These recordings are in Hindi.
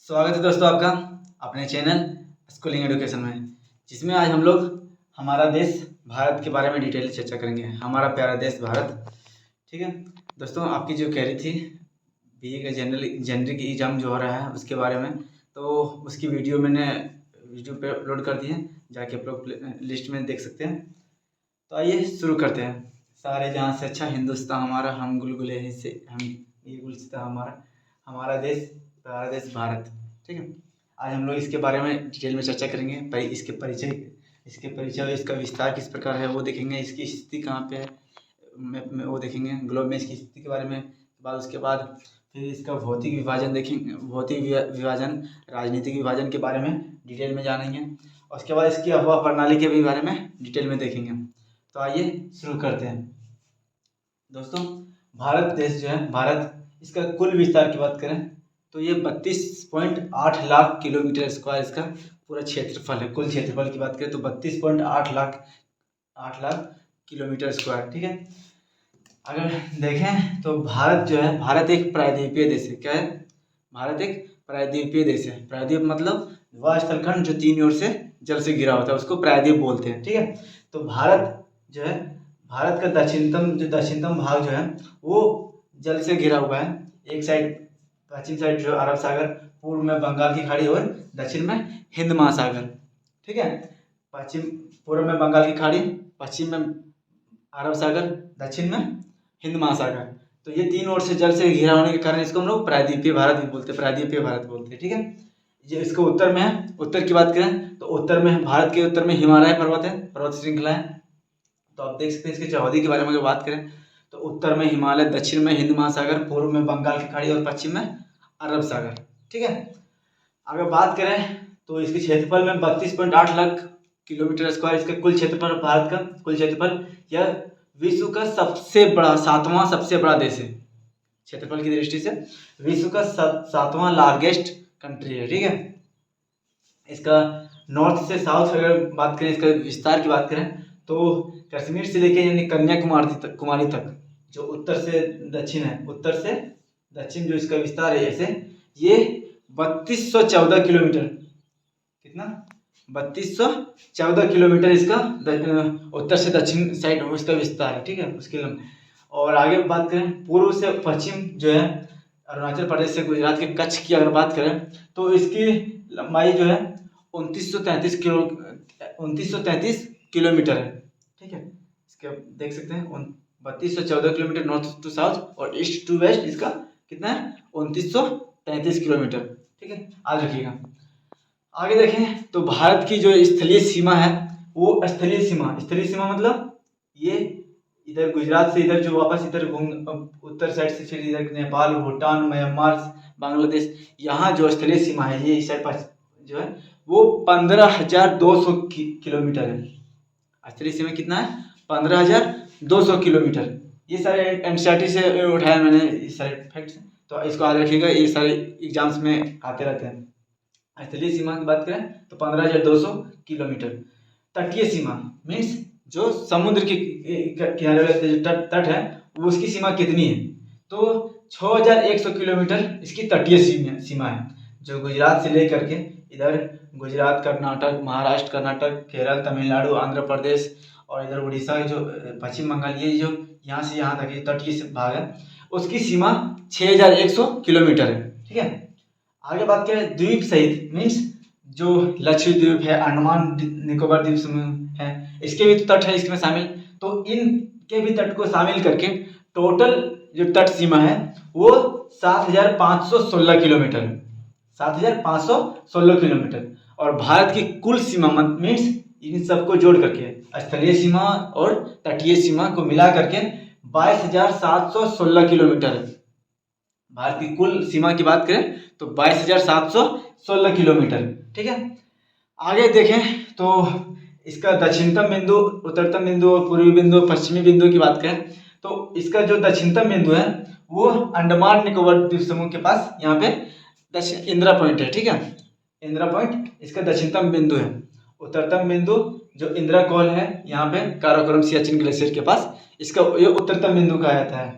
स्वागत है दोस्तों आपका अपने चैनल स्कूलिंग एजुकेशन में, जिसमें आज हम लोग हमारा देश भारत के बारे में डिटेल चर्चा करेंगे। हमारा प्यारा देश भारत। ठीक है दोस्तों, आपकी जो कह रही थी बीए का जनरल एग्ज़ाम जो हो रहा है उसके बारे में, तो उसकी वीडियो मैंने यूट्यूब पे अपलोड कर दी है, जाके आप लोग लिस्ट में देख सकते हैं। तो आइए शुरू करते हैं। सारे जहाँ से अच्छा हिंदुस्तान हमारा, हम गुलगुले हैं से हम ये गुलसिता हमारा, हमारा देश प्यारा देश भारत। ठीक है, आज हम लोग इसके बारे में डिटेल में चर्चा करेंगे। भाई इसके परिचय इसका विस्तार किस प्रकार है वो देखेंगे। इसकी स्थिति कहाँ पे है मैप में वो देखेंगे, ग्लोब में इसकी स्थिति के बारे में। उसके बाद फिर इसका भौतिक विभाजन देखेंगे, भौतिक विभाजन, राजनीतिक विभाजन के बारे में डिटेल में जानेंगे। और उसके बाद इसकी हवा प्रणाली के भी बारे में डिटेल में देखेंगे। तो आइए शुरू करते हैं दोस्तों। भारत देश जो है, भारत, इसका कुल विस्तार की बात करें तो ये 32.8 लाख किलोमीटर स्क्वायर इसका पूरा क्षेत्रफल है। कुल क्षेत्रफल की बात करें तो 32.8 लाख किलोमीटर स्क्वायर। ठीक है, अगर देखें तो भारत जो है, भारत एक प्रायद्वीपीय देश है। क्या है? भारत एक प्रायद्वीपीय देश है। प्रायद्वीप मतलब वह स्थलखंड जो तीन ओर से जल से घिरा होता है उसको प्रायद्वीप बोलते हैं। ठीक है, तो भारत जो है, भारत का दक्षिणतम भाग जो है वो जल से घिरा हुआ है। एक साइड, पश्चिम साइड जो अरब सागर, पूर्व में बंगाल की खाड़ी और दक्षिण में हिंद महासागर। ठीक है, पश्चिम पूर्व में बंगाल की खाड़ी, पश्चिम में अरब सागर, दक्षिण में हिंद महासागर। तो ये तीन ओर से जल से घिरा होने के कारण इसको हम लोग प्रायद्वीपीय भारत भी बोलते हैं, प्रायद्वीपीय भारत बोलते हैं। ठीक है, ये इसको उत्तर में है। उत्तर की बात करें तो उत्तर में, भारत के उत्तर में हिमालय पर्वत है, पर्वत श्रृंखला है। तो आप देख सकते हैं इसकी चौहदी के बारे में अगर बात करें तो उत्तर में हिमालय, दक्षिण में हिंद महासागर, पूर्व में बंगाल की खाड़ी और पश्चिम में अरब सागर। ठीक है, अगर बात करें तो इसके क्षेत्रफल में 32.8 लाख किलोमीटर स्क्वायर इसका कुल क्षेत्रफल, भारत का कुल क्षेत्रफल। यह विश्व का सबसे बड़ा, सातवां सबसे बड़ा देश है क्षेत्रफल की दृष्टि से। विश्व का सातवां लार्जेस्ट कंट्री है। ठीक है, इसका नॉर्थ से साउथ अगर बात करें, इसका विस्तार की बात करें तो कश्मीर से लेकर यानी कन्याकुमारी तक जो उत्तर से दक्षिण है, उत्तर से दक्षिण जो इसका विस्तार है, ऐसे ये 3214 किलोमीटर, कितना 3214 किलोमीटर इसका उत्तर से दक्षिण साइड इसका विस्तार है। ठीक है, उसके लंबे। और आगे बात करें पूर्व से पश्चिम जो है, अरुणाचल प्रदेश से गुजरात के कच्छ की अगर बात करें तो इसकी लंबाई जो है 2933 किलोमीटर है। ठीक है, इसके देख सकते हैं 3214 किलोमीटर नॉर्थ टू साउथ और ईस्ट टू वेस्ट इसका कितना है 2933 किलोमीटर। ठीक है, आज रखिएगा। आगे देखें तो भारत की जो स्थलीय सीमा है वो स्थलीय सीमा मतलब ये इधर गुजरात से इधर जो वापस इधर घूम उत्तर साइड से फिर इधर नेपाल, भूटान, म्यांमार, बांग्लादेश, यहाँ जो स्थलीय सीमा है ये इस साइड पर जो है वो 15,200 किलोमीटर है। स्थलीय सीमा कितना है? 15,200 किलोमीटर। ये सारे एनसीईआरटी से उठाया मैंने, ये सारे फैक्ट्स, तो इसको याद रखिएगा, ये सारे एग्जाम्स में आते रहते हैं। स्थलीय सीमा की बात करें तो 15,200 किलोमीटर। तटीय सीमा मीन्स जो समुद्र के किनारे वाले जो तट है वो उसकी सीमा कितनी है? तो 6,100 किलोमीटर इसकी तटीय सीमा है, जो गुजरात से लेकर के इधर गुजरात, कर्नाटक, महाराष्ट्र, कर्नाटक, केरल, तमिलनाडु, आंध्र प्रदेश और इधर उड़ीसा जो पश्चिम बंगाल, ये जो यहाँ से यहाँ तक ये तटीय भाग है उसकी सीमा 6,100 किलोमीटर है। ठीक है, आगे बात करें द्वीप सहित मीन्स जो लक्षद्वीप है, अंडमान निकोबार द्वीप समूह है, इसके भी तो तट है इसमें शामिल। तो इनके भी तट को शामिल करके टोटल जो तट सीमा है वो 7,516 किलोमीटर है, 7,516 किलोमीटर। और भारत की कुल सीमा मीन्स इन सबको जोड़ करके स्थलीय सीमा और तटीय सीमा को मिला करके 22,716 किलोमीटर है। भारत की कुल सीमा की बात करें तो 22,716 किलोमीटर। ठीक है, आगे देखें तो इसका दक्षिणतम बिंदु, उत्तरतम बिंदु और पूर्वी बिंदु, पश्चिमी बिंदु की बात करें तो इसका जो दक्षिणतम बिंदु है वो अंडमान निकोबार द्वीप समूह के पास यहाँ पे इंदिरा पॉइंट है। ठीक है, इंदिरा पॉइंट इसका दक्षिणतम बिंदु है। उत्तरतम बिंदु जो इंदिरा कॉल है यहाँ पे काराकोरम सियाचिन ग्लेशियर के पास, इसका ये उत्तरतम बिंदु कहा जाता है।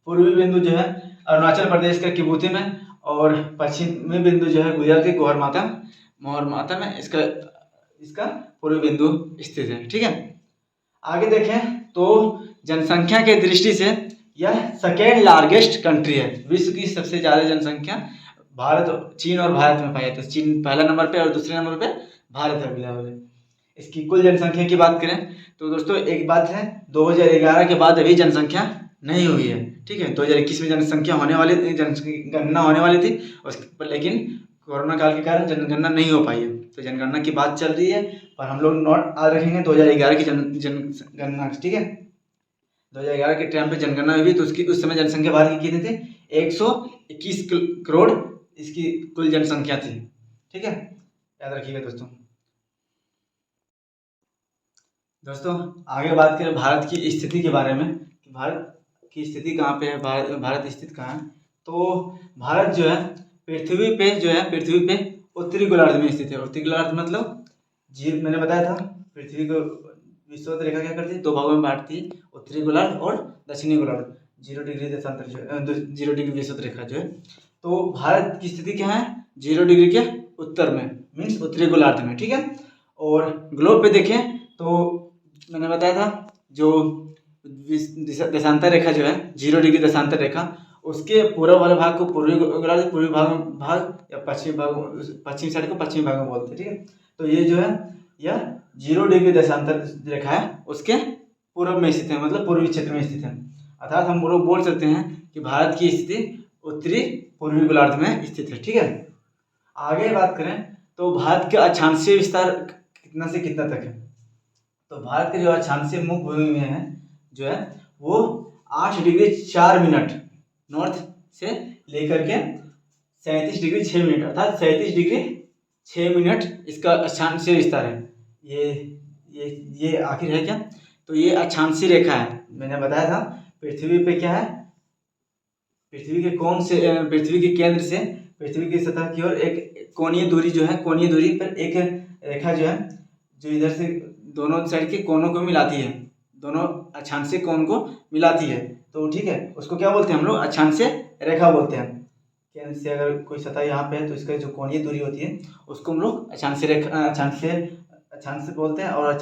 पूर्वी बिंदु जो है अरुणाचल प्रदेश का किबूती में और पश्चिमी बिंदु जो है गुजरात के गोहर माता में इसका इसका पूर्वी बिंदु स्थित है। ठीक है, आगे देखें तो जनसंख्या के दृष्टि से यह सेकेंड लार्जेस्ट कंट्री है। विश्व की सबसे ज़्यादा जनसंख्या भारत, चीन और भारत में पाई जाती है। चीन पहला नंबर पे और दूसरे नंबर पे भारत है अगला वाले। इसकी कुल जनसंख्या की बात करें तो दोस्तों एक बात है, 2011 के बाद अभी जनसंख्या नहीं हुई है। ठीक है, 2021 में जनसंख्या होने वाली, जनगणना होने वाली थी लेकिन कोरोना काल के कारण जनगणना नहीं हो पाई है। तो जनगणना की बात चल रही है, पर हम लोग नोट आज रखेंगे 2011 की जनगणना। ठीक है, 2011 के टाइम पे जनगणना हुई तो उस समय जनसंख्या भारत की कितनी थी? 121 करोड़ इसकी कुल जनसंख्या थी। ठीक है, याद रखिएगा दोस्तों आगे बात करें भारत की स्थिति के बारे में कि भारत की स्थिति कहाँ पे है, भारत स्थित कहाँ है। तो भारत जो है पृथ्वी पे उत्तरी गोलार्ध में स्थित है। उत्तरी गोलार्ध मतलब मैंने बताया था पृथ्वी को विषुवत रेखा क्या करती है, दो भागों में बांटती है, उत्तरी गोलार्ध और दक्षिणी गोलार्ध। 0 डिग्री देशांतर 0 डिग्री विषुवत रेखा जो है। तो भारत की स्थिति क्या है? 0 डिग्री के उत्तर में, मीन्स उत्तरी गोलार्ध में। ठीक है, और ग्लोब पे देखें तो मैंने बताया था जो देशांतर रेखा जो है 0 डिग्री देशांतर रेखा, उसके पूर्व वाले भाग को पूर्वी गोलार्ध, पूर्वी भाग या पश्चिमी साइड को पश्चिमी भाग में बोलते हैं। ठीक है, तो ये जो है यह 0 डिग्री देशांतर रेखा है, उसके पूर्व में स्थित है, मतलब पूर्वी क्षेत्र में स्थित है। अर्थात हम लोग बोल सकते हैं कि भारत की स्थिति उत्तरी पूर्वी गोलार्ध में स्थित है। ठीक है, आगे बात करें तो भारत का अक्षांशीय विस्तार कितना से कितना तक है। तो भारत के जो अक्षांशीय मुख्य भूमि में है जो है वो 8 डिग्री 4 मिनट नॉर्थ से लेकर के 37 डिग्री 6 मिनट, अर्थात 37 डिग्री 6 मिनट इसका अक्षांशीय विस्तार है। ये आखिर है क्या? तो ये अक्षांशीय रेखा है। मैंने बताया था पृथ्वी पे क्या है, पृथ्वी के केंद्र से पृथ्वी की सतह की ओर एक कोणीय दूरी जो है, कोणीय दूरी पर एक रेखा जो है जो इधर से दोनों साइड के कोनों को मिलाती है, दोनों अक्षांशीय कोण को मिलाती है। तो ठीक है, उसको क्या बोलते हैं हम लोग? अक्षांशीय रेखा बोलते हैं। केंद्र से अगर कोई सतह यहाँ पे है तो इसका जो कोणीय दूरी होती है उसको हम लोग अक्षांशीय बोलते हैं, और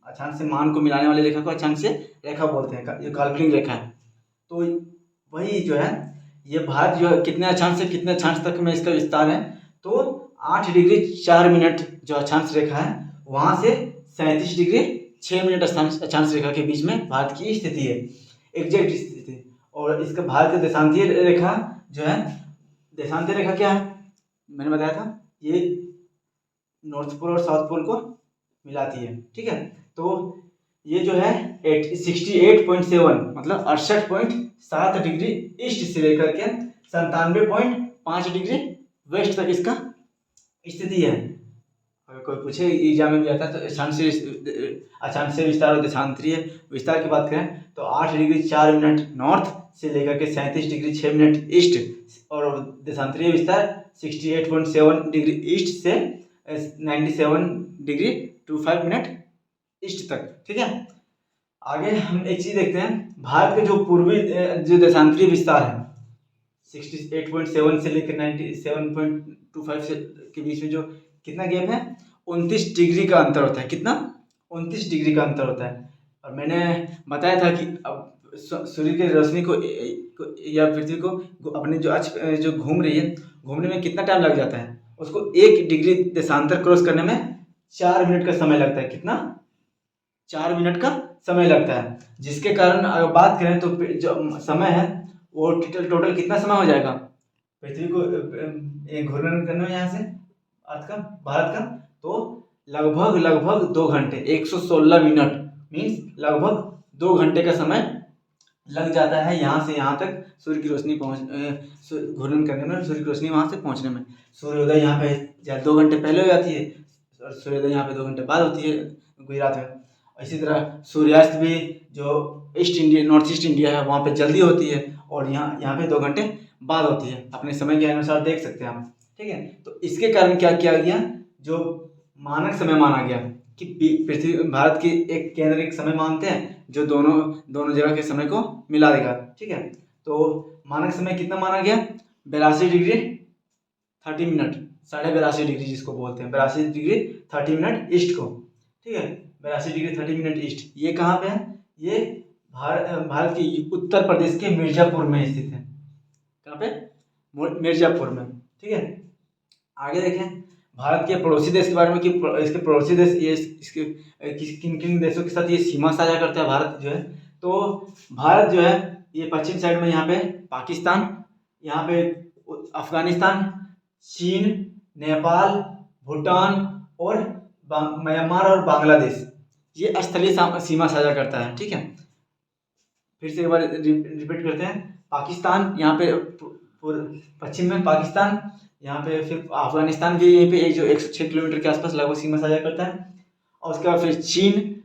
अक्षांशीय मान को मिलाने वाली रेखा को अक्षांशीय रेखा बोलते हैं, जो काल्पनिक रेखा है। तो वही जो है ये भारत जो है कितने अक्षांश से कितने अक्षांश तक में इसका विस्तार है, तो 8 डिग्री 4 मिनट जो अक्षांश रेखा है वहाँ से 37 डिग्री 6 मिनट अक्षांश रेखा के बीच में भारत की स्थिति है, एग्जैक्ट स्थिति। और इसका भारत का देशांतीय रेखा जो है, देशांतीय रेखा क्या है मैंने बताया था, ये नॉर्थ पोल और साउथ पोल को मिलाती है। ठीक है, तो ये जो है 68.7 मतलब 68.7 डिग्री ईस्ट से लेकर के 97.5 डिग्री वेस्ट तक इसका स्थिति है। अगर कोई पूछे एग्जाम में भी आता है तो अक्षांशीय विस्तार और देशांतरीय विस्तार की बात करें तो 8 डिग्री 4 मिनट नॉर्थ से लेकर के 37 डिग्री 6 मिनट ईस्ट, और देशांतरीय विस्तार 68.7 डिग्री ईस्ट से 97 डिग्री 25 मिनट ईस्ट तक। ठीक है, आगे हम एक चीज देखते हैं, भारत के जो पूर्वी जो देशांतरीय विस्तार है 68.7 से लेकर 97.25 से के बीच में जो कितना गैप है, 29 डिग्री का अंतर होता है। कितना? 29 डिग्री का अंतर होता है। और मैंने बताया था कि अब सूर्य की रोशनी को या पृथ्वी को अपने जो अक्ष जो घूम रही है, घूमने में कितना टाइम लग जाता है, उसको 1 डिग्री देशांतर क्रॉस करने में 4 मिनट का समय लगता है। कितना? 4 मिनट का समय लगता है, जिसके कारण अगर बात करें तो जो समय है वो टोटल कितना समय हो जाएगा पृथ्वी को घूर्णन करने में यहाँ से अर्थ का, भारत का, तो लगभग 2 घंटे 116 मिनट मीन्स लगभग 2 घंटे का समय लग जाता है यहाँ से यहाँ तक सूर्य की रोशनी घूर्णन करने में, सूर्य की रोशनी वहाँ से पहुँचने में। सूर्योदय यहाँ पे 2 घंटे पहले हो जाती है और सूर्योदय यहाँ पे 2 घंटे बाद होती है गुजरात में। इसी तरह सूर्यास्त भी जो नॉर्थ ईस्ट इंडिया है वहाँ पे जल्दी होती है और यहाँ पे 2 घंटे बाद होती है। अपने समय के अनुसार देख सकते हैं हम। ठीक है, तो इसके कारण क्या किया गया, जो मानक समय माना गया कि पृथ्वी भारत की एक केंद्र एक समय मानते हैं जो दोनों जगह के समय को मिला देगा। ठीक है, तो मानक समय कितना माना गया? 82 डिग्री 30 मिनट, 82.5 डिग्री जिसको बोलते हैं, 82 डिग्री 30 मिनट ईस्ट को, ठीक है। 82 डिग्री 30 मिनट ईस्ट, ये कहाँ पे है? ये भारत के उत्तर प्रदेश के मिर्जापुर में स्थित है। कहाँ पे? मिर्जापुर में, ठीक है। आगे देखें भारत के पड़ोसी देश के बारे में कि इसके पड़ोसी देश ये इसके किन किन देशों के साथ ये सीमा साझा करता है भारत जो है। तो भारत जो है ये पश्चिम साइड में यहाँ पे पाकिस्तान, यहाँ पे अफगानिस्तान, चीन, नेपाल, भूटान और म्यांमार और बांग्लादेश ये स्थलीय सीमा साझा करता है, ठीक है। फिर से एक बार रिपीट करते हैं। पाकिस्तान यहाँ पे पश्चिम में पाकिस्तान, यहाँ पे फिर अफगानिस्तान भी यहीं पे एक जो 106 किलोमीटर के आसपास लगभग सीमा साझा करता है। और उसके बाद फिर चीन,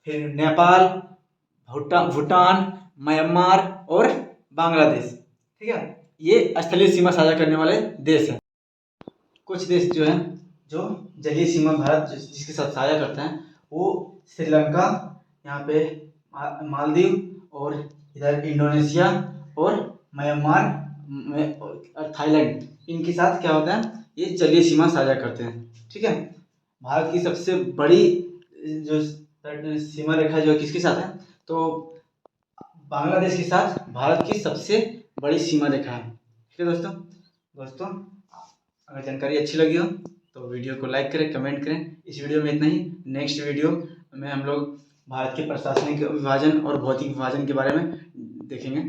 फिर नेपाल, भूटान, म्यांमार और बांग्लादेश, ठीक है। ये स्थलीय सीमा साझा करने वाले देश हैं। कुछ देश जो हैं जो जलीय सीमा भारत जिसके साथ साझा करते हैं वो श्रीलंका, यहाँ पे मालदीव और इधर इंडोनेशिया और म्यांमार और थाईलैंड, इनके साथ क्या होता है ये जलीय सीमा साझा करते हैं, ठीक है। भारत की सबसे बड़ी जो सीमा रेखा जो किसके साथ है, तो बांग्लादेश के साथ भारत की सबसे बड़ी सीमा रेखा है, ठीक है। दोस्तों अगर जानकारी अच्छी लगी हो तो वीडियो को लाइक करें, कमेंट करें। इस वीडियो में इतना ही। नेक्स्ट वीडियो में हम लोग भारत के प्रशासनिक विभाजन और भौतिक विभाजन के बारे में देखेंगे।